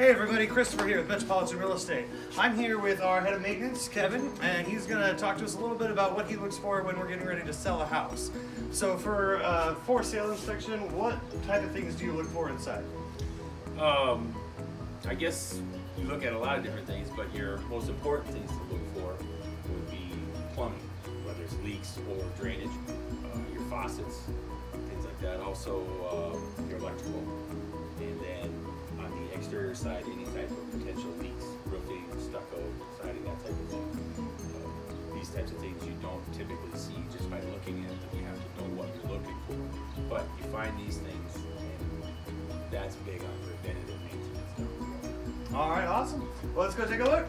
Hey everybody, Christopher here with Metropolitan Real Estate. I'm here with our head of maintenance, Kevin, and he's going to talk to us a little bit about what he looks for when we're getting ready to sell a house. So for sale inspection, what type of things do you look for inside? I guess you look at a lot of different things, but your most important things to look for would be plumbing, whether it's leaks or drainage, your faucets, things like that. Also, your electrical, and then on the exterior side, any type of potential leaks, roofing, stucco, siding, that type of thing. These types of things you don't typically see just by looking at them. You have to know what you're looking for. But you find these things, and that's big on preventative maintenance. All right, awesome. Well, let's go take a look.